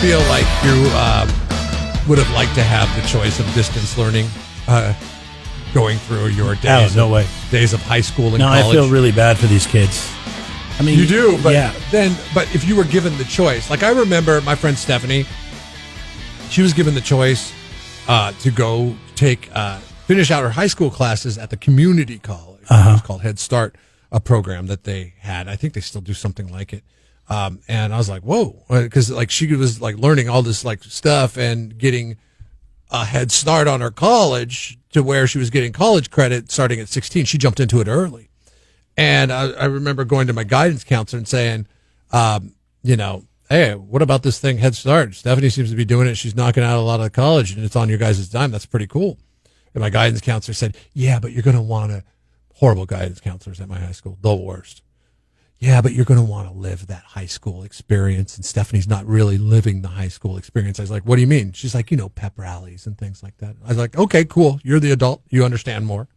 feel like you would have liked to have the choice of distance learning going through your days? No way. Days of high school and no, college? I feel really bad for these kids. I mean, you do, but yeah. But if you were given the choice, like I remember my friend Stephanie, she was given the choice to go finish out her high school classes at the community college. It was called Head Start, a program that they had. I think they still do something like it. And I was like, whoa, because like she was like learning all this like stuff and getting a head start on her college to where she was getting college credit starting at 16. She jumped into it early. And I remember going to my guidance counselor and saying, hey, what about this thing, Head Start? Stephanie seems to be doing it. She's knocking out a lot of college, and it's on your guys' dime. That's pretty cool. And my guidance counselor said, yeah, but you're going to want to, horrible guidance counselors at my high school, the worst. Yeah, but you're going to want to live that high school experience. And Stephanie's not really living the high school experience. I was like, what do you mean? She's like, pep rallies and things like that. I was like, okay, cool. You're the adult. You understand more.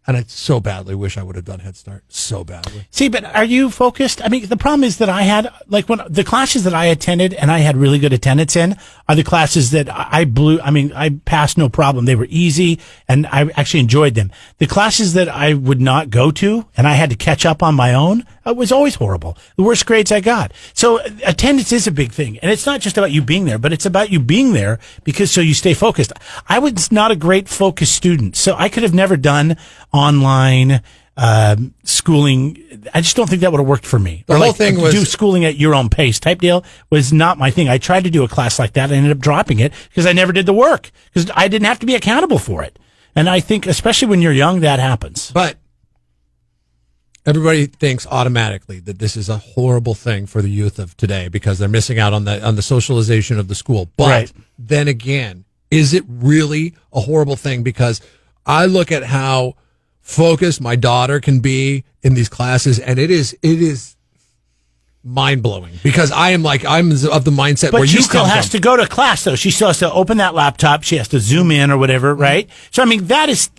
And I so badly wish I would have done Head Start. So badly. See, but are you focused? I mean, the problem is that I had, like, when the classes that I attended and I had really good attendance in are the classes that I passed no problem. They were easy and I actually enjoyed them. The classes that I would not go to and I had to catch up on my own, it was always horrible. The worst grades I got. So attendance is a big thing. And it's not just about you being there, but it's about you being there so you stay focused. I was not a great focused student. So I could have never done online schooling. I just don't think that would have worked for me. The whole thing was do schooling at your own pace type deal was not my thing. I tried to do a class like that. I ended up dropping it because I never did the work because I didn't have to be accountable for it. And I think, especially when you're young, that happens. But everybody thinks automatically that this is a horrible thing for the youth of today because they're missing out on the socialization of the school. But then again, is it really a horrible thing? Because I look at how focused my daughter can be in these classes, and it is mind-blowing because I'm of the mindset but where she you still has to go to class, though. She still has to open that laptop. She has to zoom in or whatever, right? So, I mean, that's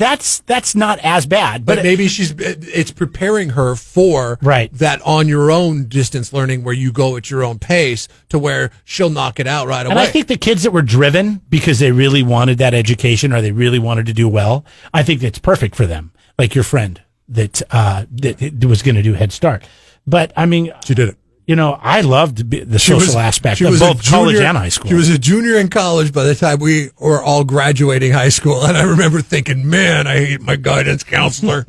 not as bad. But maybe it's preparing her for that on your own distance learning where you go at your own pace to where she'll knock it out right away. And I think the kids that were driven because they really wanted that education or they really wanted to do well, I think that's perfect for them. Like your friend that was going to do Head Start. But, I mean, she did it. I loved the social aspect of both college and high school. She was a junior in college by the time we were all graduating high school. And I remember thinking, man, I hate my guidance counselor.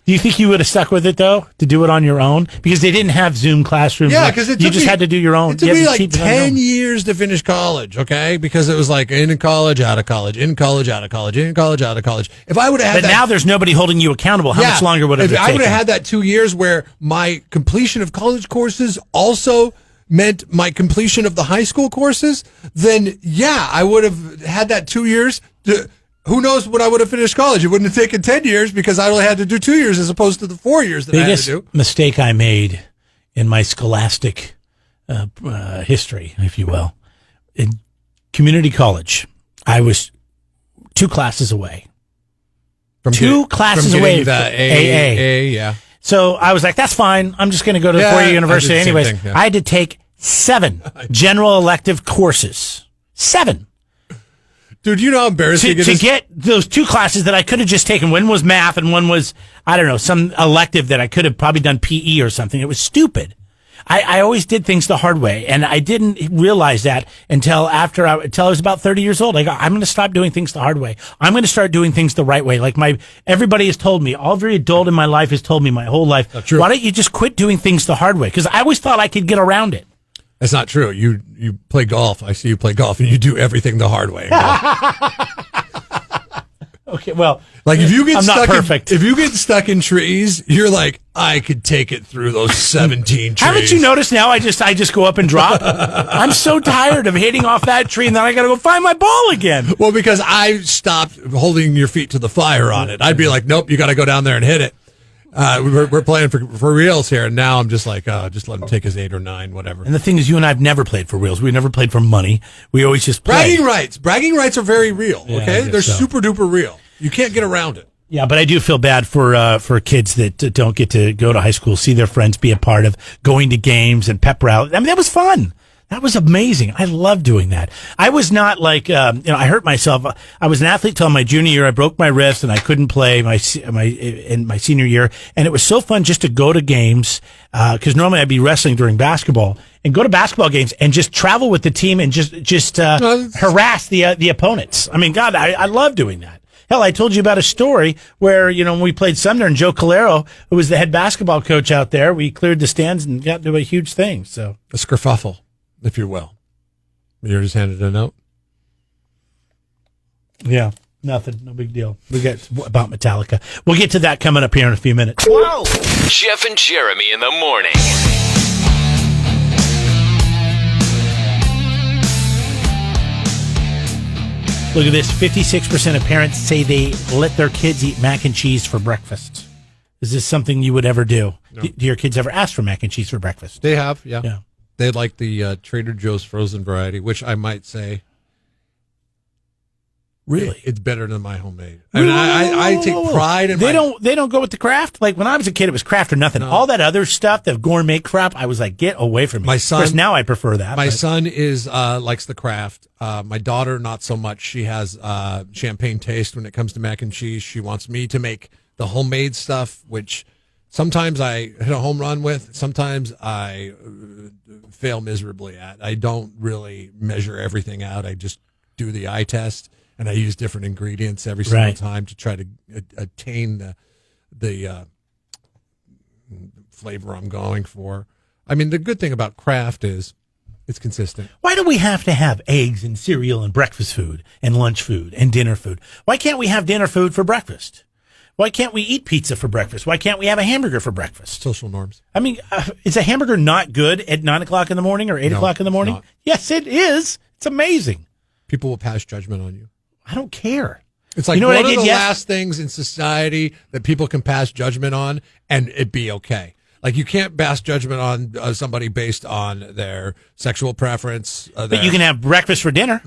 Do you think you would have stuck with it, though, to do it on your own? Because they didn't have Zoom classrooms. Yeah, because you just had to do your own. It took me like 10 years to finish college, okay? Because it was like in college, out of college, in college, out of college, in college, out of college. If I would have had But now there's nobody holding you accountable. How much longer would it have taken? If I would have had that 2 years where my completion of college courses also meant my completion of the high school courses, then I would have had that 2 years to... Who knows when I would have finished college? It wouldn't have taken 10 years because I only had to do 2 years as opposed to the 4 years that I had to do. Biggest mistake I made in my scholastic history, if you will, in community college, I was 2 classes away. From the AA. Yeah. So I was like, that's fine. I'm just going to go to the 4-year university anyways. I had to take 7 general elective courses. 7. Dude, you know how embarrassing it is? To get those 2 classes that I could have just taken. One was math and one was, I don't know, some elective that I could have probably done PE or something. It was stupid. I always did things the hard way, and I didn't realize that until I was about 30 years old. I go, I'm going to stop doing things the hard way. I'm going to start doing things the right way. Like everybody has told me, every adult in my life has told me my whole life, why don't you just quit doing things the hard way? Because I always thought I could get around it. That's not true. You play golf. I see you play golf, and you do everything the hard way. Okay, well, like if you get if you get stuck in trees, you're like, I could take it through those 17 trees. Haven't you noticed now? I just go up and drop. I'm so tired of hitting off that tree, and then I got to go find my ball again. Well, because I stopped holding your feet to the fire on it. I'd be like, nope, you got to go down there and hit it. We're playing for reals here, and now I'm just like, just let him take his 8 or 9, whatever. And the thing is, you and I have never played for reals. We never played for money. We always just play. Bragging rights are very real, okay? They're super duper real. You can't get around it. Yeah, but I do feel bad for kids that don't get to go to high school, see their friends, be a part of going to games and pep rally. I mean, that was fun. That was amazing. I love doing that. I was not like, I hurt myself. I was an athlete till my junior year. I broke my wrist and I couldn't play in my senior year. And it was so fun just to go to games, cause normally I'd be wrestling during basketball and go to basketball games and just travel with the team and just harass the opponents. I mean, God, I love doing that. Hell, I told you about a story where, when we played Sumner and Joe Calero, who was the head basketball coach out there, we cleared the stands and got into a huge thing. So a skerfuffle, if you will. You're just handed a note? Yeah, nothing. No big deal. We got about Metallica. We'll get to that coming up here in a few minutes. Whoa! Jeff and Jeremy in the morning. Look at this. 56% of parents say they let their kids eat mac and cheese for breakfast. Is this something you would ever do? No. Do your kids ever ask for mac and cheese for breakfast? They have, yeah. Yeah. They like the Trader Joe's frozen variety, which I might say, really, it's better than my homemade. I mean, I take pride in they don't go with the Kraft. Like when I was a kid, it was Kraft or nothing. No. All that other stuff, the gourmet crap, I was like, get away from me. My son, of course, now I prefer that. My son is likes the Kraft. My daughter, not so much. She has champagne taste when it comes to mac and cheese. She wants me to make the homemade stuff, which sometimes I hit a home run with. Sometimes I fail miserably at. I don't really measure everything out. I just do the eye test, and I use different ingredients every single time to try to attain the flavor I'm going for. I mean, the good thing about Kraft is it's consistent. Why do we have to have eggs and cereal and breakfast food and lunch food and dinner food? Why can't we have dinner food for breakfast? Why can't we eat pizza for breakfast? Why can't we have a hamburger for breakfast? Social norms. I mean, is a hamburger not good at 9 o'clock in the morning or 8 o'clock in the morning? Not. Yes, it is. It's amazing. People will pass judgment on you. I don't care. It's like you know one what I of did the last things in society that people can pass judgment on and it be okay. Like you can't pass judgment on somebody based on their sexual preference. But you can have breakfast for dinner.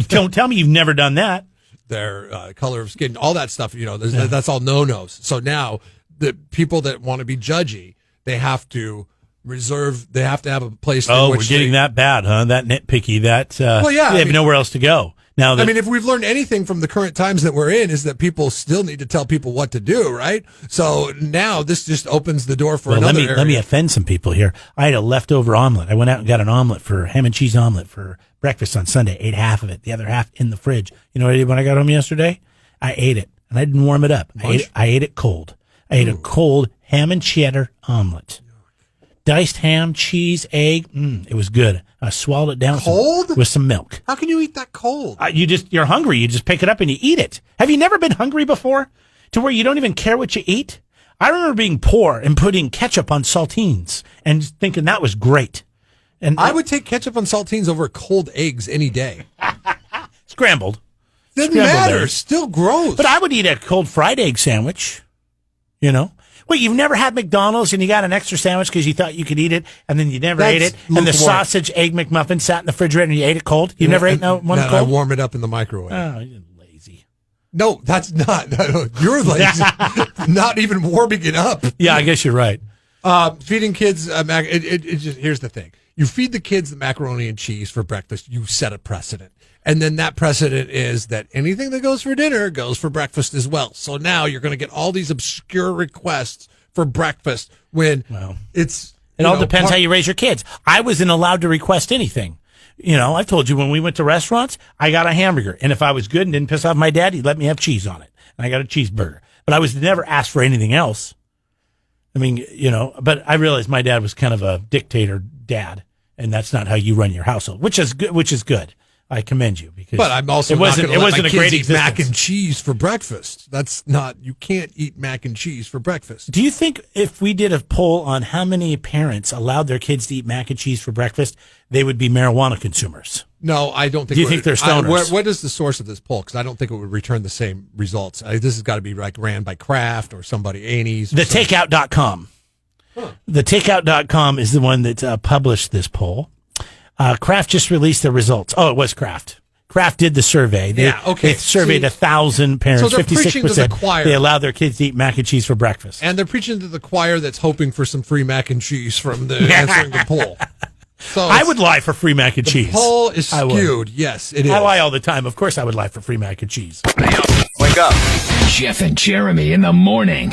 Don't tell me you've never done that. Their color of skin, all that stuff, that's all no-nos. So now the people that want to be judgy, they have to have a place in which we're getting that bad, huh? That nitpicky, they have nowhere else to go. Now, if we've learned anything from the current times that we're in is that people still need to tell people what to do, right? So now this just opens the door for another area. Let me offend some people here. I had a leftover omelet. I went out and got an omelet for ham and cheese omelet for breakfast on Sunday. Ate half of it, the other half in the fridge. You know what I did when I got home yesterday? I ate it, and I didn't warm it up. I ate it cold. I ate a cold ham and cheddar omelet. Diced ham, cheese, egg. It was good. I swallowed it down cold with some milk. How can you eat that cold? You're hungry. You just pick it up and you eat it. Have you never been hungry before to where you don't even care what you eat? I remember being poor and putting ketchup on saltines and thinking that was great. And I would take ketchup on saltines over cold eggs any day. Scrambled. Doesn't matter. It's still gross. But I would eat a cold fried egg sandwich. Wait, you've never had McDonald's and you got an extra sandwich because you thought you could eat it and then you never ate it? And the sausage egg McMuffin sat in the refrigerator and you ate it cold? You never ate one cold? I warm it up in the microwave. Oh, you're lazy. No, that's not. You're lazy. Not even warming it up. Yeah, I guess you're right. Feeding kids, here's the thing. You feed the kids the macaroni and cheese for breakfast, you set a precedent. And then that precedent is that anything that goes for dinner goes for breakfast as well. So now you're going to get all these obscure requests for breakfast when it's... It all depends how you raise your kids. I wasn't allowed to request anything. I've told you when we went to restaurants, I got a hamburger. And if I was good and didn't piss off my dad, he'd let me have cheese on it. And I got a cheeseburger. But I was never asked for anything else. I mean, but I realized my dad was kind of a dictator dad. And that's not how you run your household, which is good. I commend you because. But I'm also not going to let my kids eat mac and cheese for breakfast. That's not. You can't eat mac and cheese for breakfast. Do you think if we did a poll on how many parents allowed their kids to eat mac and cheese for breakfast, they would be marijuana consumers? No, I don't think. Do you think they're stoners? What is the source of this poll? Because I don't think it would return the same results. This has got to be ran by Kraft or somebody, Annie's. The Takeout.com. Huh. The Takeout.com is the one that published this poll. Kraft just released the results. Oh, it was Kraft. Kraft did the survey. They surveyed 1,000 parents. So 56%. They allow their kids to eat mac and cheese for breakfast. And they're preaching to the choir that's hoping for some free mac and cheese from the answering the poll. So I would lie for free mac and cheese. Poll is I would. skewed. Yes, it is. I lie all the time. Of course I would lie for free mac and cheese. Wake up. Jeff and Jeremy in the morning.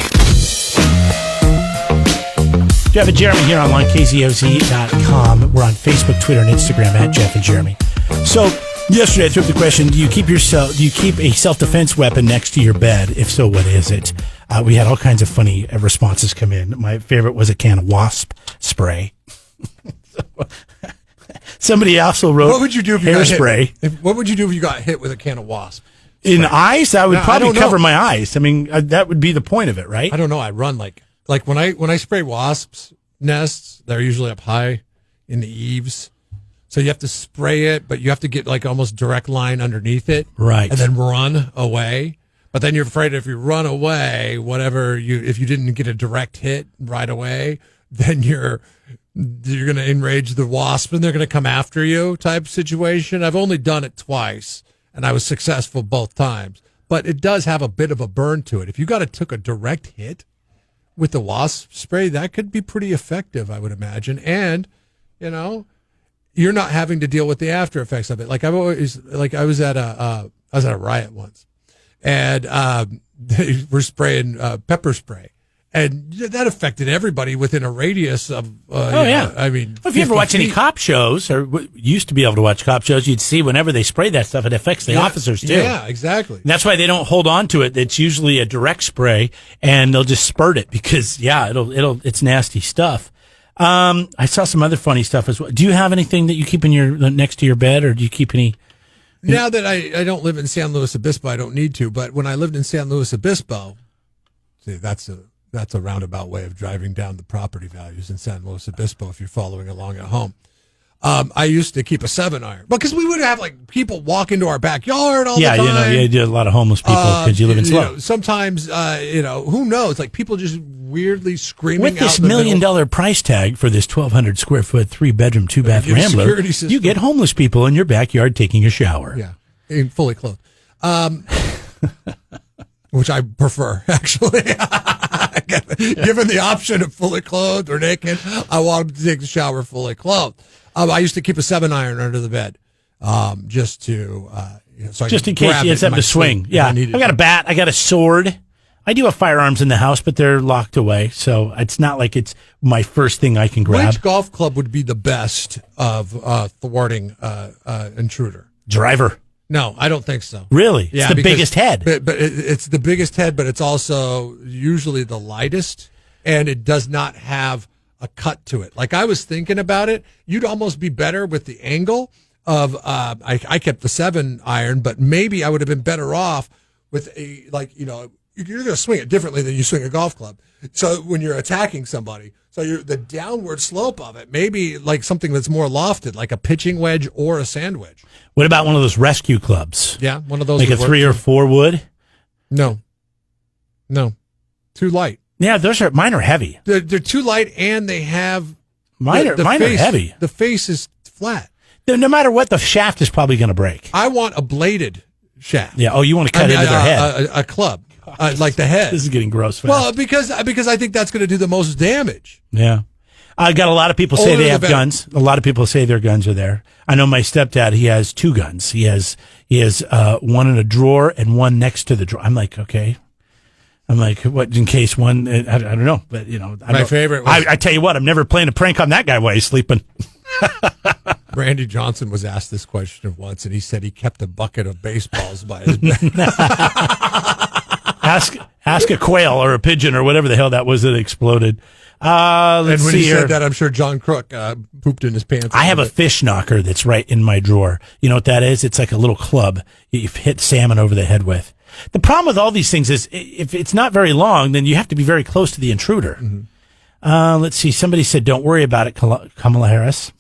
Jeff and Jeremy here online, KZOZ.com. We're on Facebook, Twitter, and Instagram at Jeff and Jeremy. So yesterday I threw up the question, do you keep a self-defense weapon next to your bed? If so, what is it? We had all kinds of funny responses come in. My favorite was a can of wasp spray. Somebody also wrote, what would you do if you got hairspray? What would you do if you got hit with a can of wasp? In the eyes? I would probably don't know. cover my eyes. I mean, that would be the point of it, right? I don't know. I run like when I spray wasps nests, they're usually up high in the eaves. So you have to spray it, but you have to get like almost direct line underneath it. Right. And then run away. But then you're afraid if you run away, if you didn't get a direct hit right away, then you're going to enrage the wasp and they're going to come after you type situation. I've only done it twice and I was successful both times, but it does have a bit of a burn to it. If you took a direct hit with the wasp spray, that could be pretty effective, I would imagine. And, you're not having to deal with the after effects of it. Like I was at a riot once and they were spraying pepper spray. And that affected everybody within a radius of. I mean, if you ever watch any cop shows, or used to be able to watch cop shows, you'd see whenever they spray that stuff, it affects the officers too. Yeah, exactly. And that's why they don't hold on to it. It's usually a direct spray, and they'll just spurt it because, it's nasty stuff. I saw some other funny stuff as well. Do you have anything that you keep in next to your bed, or do you keep any? Now that I don't live in San Luis Obispo, I don't need to. But when I lived in San Luis Obispo, see, that's a roundabout way of driving down the property values in San Luis Obispo if you're following along at home. I used to keep a 7-iron because we would have like people walk into our backyard all the time. You did a lot of homeless people because you live in Slow. Sometimes, who knows? Like people just weirdly screaming with this $1 million price tag for this 1,200 square foot 3-bedroom 2-bath Rambler. You get homeless people in your backyard taking a shower. Yeah, and fully clothed, which I prefer actually. Given the option of fully clothed or naked, I want them to take the shower fully clothed. I used to keep a 7-iron under the bed, just in case you had something to swing. Yeah, I've got a bat, I got a sword. I do have firearms in the house, but they're locked away, so it's not like it's my first thing I can grab. Which golf club would be the best of thwarting intruder? Driver. No, I don't think so. Really? Yeah, it's the biggest head. But it's the biggest head, but it's also usually the lightest, and it does not have a cut to it. Like I was thinking about it, you'd almost be better with the angle of, I kept the 7-iron, but maybe I would have been better off with you're going to swing it differently than you swing a golf club. So when you're attacking somebody, the downward slope of it, maybe like something that's more lofted, like a pitching wedge or a sand wedge. What about one of those rescue clubs? Yeah, one of those. Like a 3 or 4 wood? No. Too light. Yeah, mine are heavy. They're too light, and they have mine are heavy. The face is flat. No matter what, the shaft is probably going to break. I want a bladed shaft. Yeah. Oh, you want to cut into their head? A club, like the head. This is getting gross. Fast. Well, because I think that's going to do the most damage. Yeah. I got a lot of people say they have guns. A lot of people say their guns are there. I know my stepdad, he has 2 guns. He has one in a drawer and one next to the drawer. I'm like, okay. I'm like, what, in case one, I don't know, but my favorite was, I tell you what, I'm never playing a prank on that guy while he's sleeping. Randy Johnson was asked this question once, and he said he kept a bucket of baseballs by his bed. Ask a quail or a pigeon or whatever the hell that was that exploded. And when he said that, I'm sure John Crook pooped in his pants. I have a fish knocker that's right in my drawer. You know what that is? It's like a little club you hit salmon over the head with. The problem with all these things is if it's not very long, then you have to be very close to the intruder. Mm-hmm. Let's see. Somebody said, don't worry about it, Kamala Harris.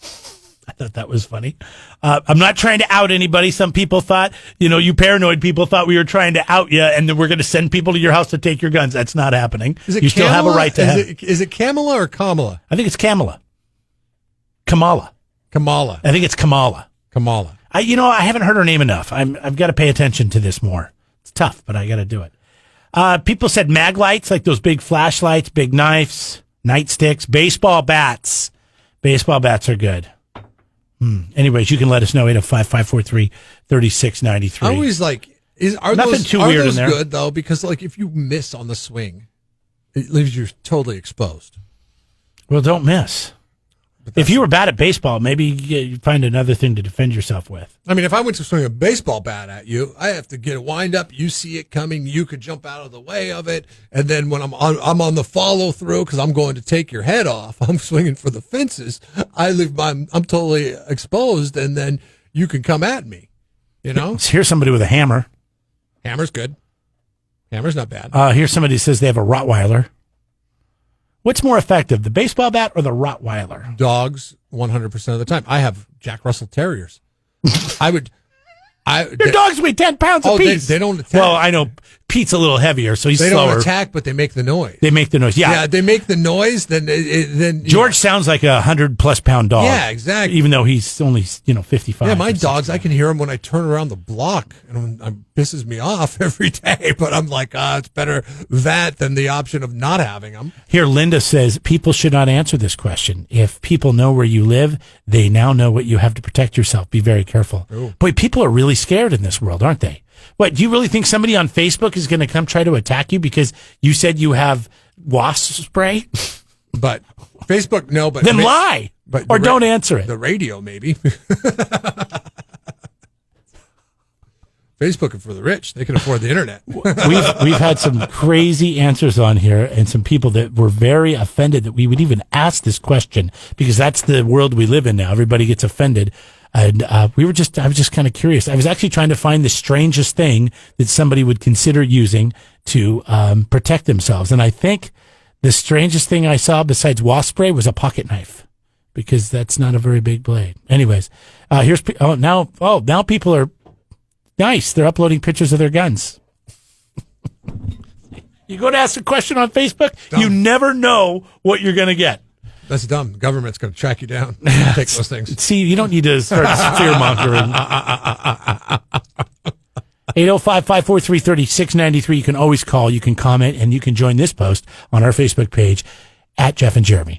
I thought that was funny. I'm not trying to out anybody. Some people thought, you paranoid people thought we were trying to out you and then we're going to send people to your house to take your guns. That's not happening. You still have a right to have it. Is it Kamala or Kamala? I think it's Kamala. Kamala. I think it's Kamala. I haven't heard her name enough. I've got to pay attention to this more. It's tough, but I got to do it. People said mag lights, like those big flashlights, big knives, nightsticks, baseball bats. Baseball bats are good. Anyways, you can let us know, 805-543-3693. I always like, are Nothing those, too are weird those in there. good, though? Because, like, if you miss on the swing, it leaves you totally exposed. Well, don't miss. If you were bad at baseball, maybe you find another thing to defend yourself with. I mean, if I went to swing a baseball bat at you, I have to get it wind up. You see it coming. You could jump out of the way of it. And then when I'm on the follow through because I'm going to take your head off. I'm swinging for the fences. I'm totally exposed. And then you can come at me. You know? Here's somebody with a hammer. Hammer's good. Hammer's not bad. Here's somebody who says they have a Rottweiler. What's more effective, the baseball bat or the Rottweiler? Dogs, 100% of the time. I have Jack Russell Terriers. Your dogs weigh 10 pounds apiece. They don't attack. Well, I know Pete's a little heavier, so he's They slower. don't attack, but they make the noise. They make the noise. Yeah, they make the noise. Then George sounds like a 100+ pound dog. Yeah, exactly. Even though he's only 55. Yeah, my dogs, I can hear them when I turn around the block, and it pisses me off every day. But I'm like, it's better that than the option of not having them. Here, Linda says people should not answer this question. If people know where you live, they now know what you have to protect yourself. Be very careful. Ooh. Boy, people are really scared in this world, aren't they? What, do you really think somebody on Facebook is going to come try to attack you because you said you have wasp spray? But Facebook, no. But Then lie, but or don't answer it. The radio, maybe. Facebook for the rich. They can afford the internet. We've had some crazy answers on here, and some people that were very offended that we would even ask this question, because that's the world we live in now. Everybody gets offended. And I was just kind of curious. I was actually trying to find the strangest thing that somebody would consider using to protect themselves. And I think the strangest thing I saw besides wasp spray was a pocket knife, because that's not a very big blade. Anyways, now people are nice. They're uploading pictures of their guns. You go to ask a question on Facebook, you never know what you're going to get. That's dumb. The government's going to track you down. Take those things. See, you don't need to start fear mongering. 805-543-3693. You can always call. You can comment, and you can join this post on our Facebook page at Jeff and Jeremy.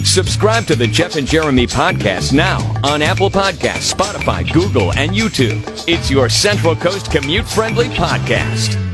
Subscribe to the Jeff and Jeremy podcast now on Apple Podcasts, Spotify, Google, and YouTube. It's your Central Coast commute-friendly podcast.